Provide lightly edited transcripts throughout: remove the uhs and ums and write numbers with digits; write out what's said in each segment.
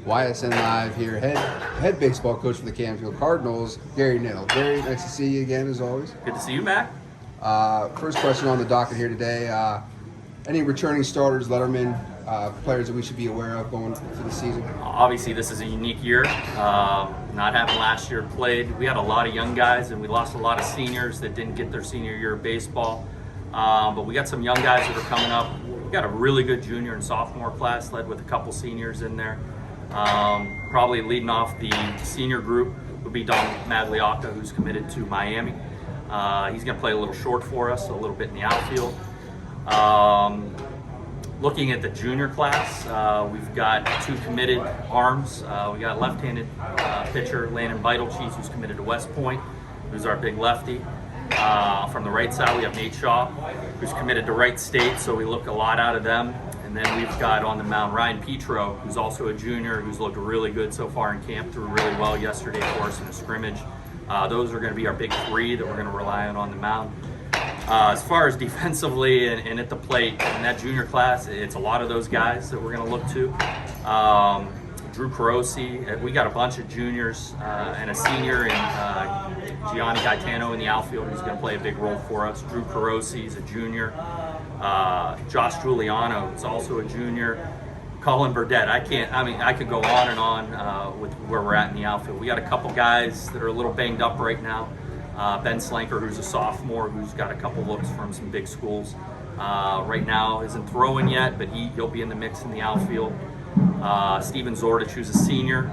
YSN Live here, head baseball coach for the Canfield Cardinals, Gary Knittle. Gary, nice to see you again as always. Good to see you, Matt. First question on the docket here today. Any returning starters, lettermen, players that we should be aware of going for the season? Obviously, this is a unique year. Not having last year played, we had a lot of young guys, and we lost a lot of seniors that didn't get their senior year of baseball. But we got some young guys that are coming up. We got a really good junior and sophomore class, led with a couple seniors in there. Probably leading off the senior group would be Don Magliocca, who's committed to Miami. He's going to play a little short for us, a little bit in the outfield. Looking at the junior class, we've got two committed arms. We got left-handed pitcher Landon Beidelschies, who's committed to Westpoint, who's our big lefty. From the right side, we have Nate Shaw, who's committed to Wright State, so we look a lot out of them. And then we've got on the mound Ryan Petro, who's also a junior, who's looked really good so far in camp, threw really well yesterday for us in a scrimmage. Those are going to be our big three that we're going to rely on the mound. As far as defensively and at the plate, in that junior class, it's a lot of those guys that we're going to look to. Drew Carosi, we got a bunch of juniors and a senior in Gianni Gaetano in the outfield who's going to play a big role for us. Drew Carosi is a junior. Josh Giuliano is also a junior. Colin Burdett. I could go on and on with where we're at in the outfield. We got a couple guys that are a little banged up right now. Ben Slanker, who's a sophomore, who's got a couple looks from some big schools. Right now isn't throwing yet, but he'll be in the mix in the outfield. Steven Zordich, who's a senior.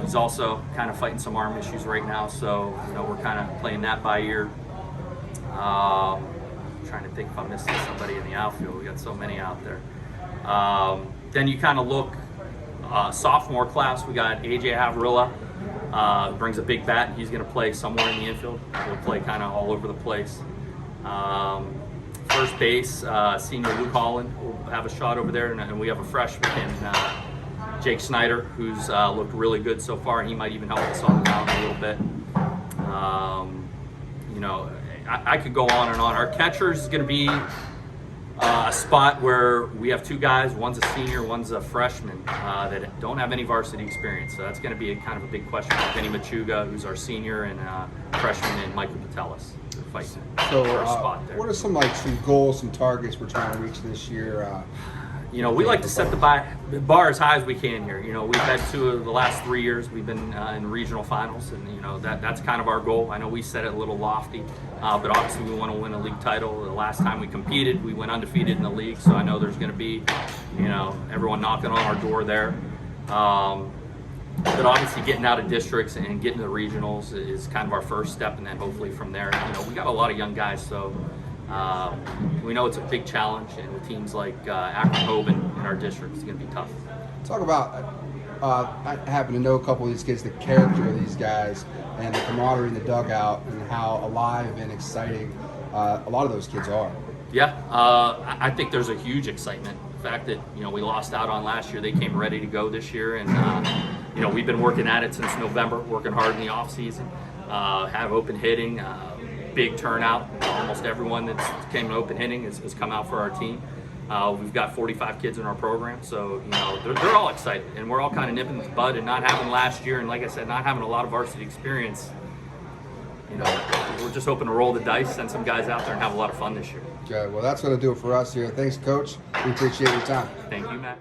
He's also kind of fighting some arm issues right now, so we're kind of playing that by ear. Trying to think if I'm missing somebody in the outfield. We got so many out there. Then you kind of look sophomore class. We got AJ Havrilla. Brings a big bat. He's going to play somewhere in the infield. He'll play kind of all over the place. First base, senior Luke Holland will have a shot over there, and we have a freshman in Jake Snyder, who's looked really good so far, and he might even help us on the mound a little bit. I could go on and on. Our catcher is going to be a spot where we have two guys, one's a senior, one's a freshman, that don't have any varsity experience. So that's going to be kind of a big question for Benny Machuga, who's our senior, and freshman, and Michael Patelis. Fighting so, for a spot there. What are some goals, some targets we're trying to reach this year? We like to set the bar as high as we can here. We've had two of the last 3 years. We've been in regional finals, and that's kind of our goal. I know we set it a little lofty, but obviously we want to win a league title. The last time we competed, we went undefeated in the league, so I know there's going to be, everyone knocking on our door there. But obviously getting out of districts and getting to the regionals is kind of our first step, and then hopefully from there, we got a lot of young guys, so we know it's a big challenge, and with teams like Akron-Hoban in our district, it's going to be tough. Talk about, I happen to know a couple of these kids, the character of these guys, and the camaraderie in the dugout, and how alive and exciting a lot of those kids are. Yeah, I think there's a huge excitement. The fact that, we lost out on last year, they came ready to go this year, and we've been working at it since November, working hard in the off season, have open hitting, big turnout. Almost everyone that came to open hitting has come out for our team. We've got 45 kids in our program, so they're all excited, and we're all kind of nipping at the bud, and not having last year, and like I said, not having a lot of varsity experience. We're just hoping to roll the dice, send some guys out there, and have a lot of fun this year. Okay, well, that's going to do it for us here. Thanks, Coach. We appreciate your time. Thank you, Matt.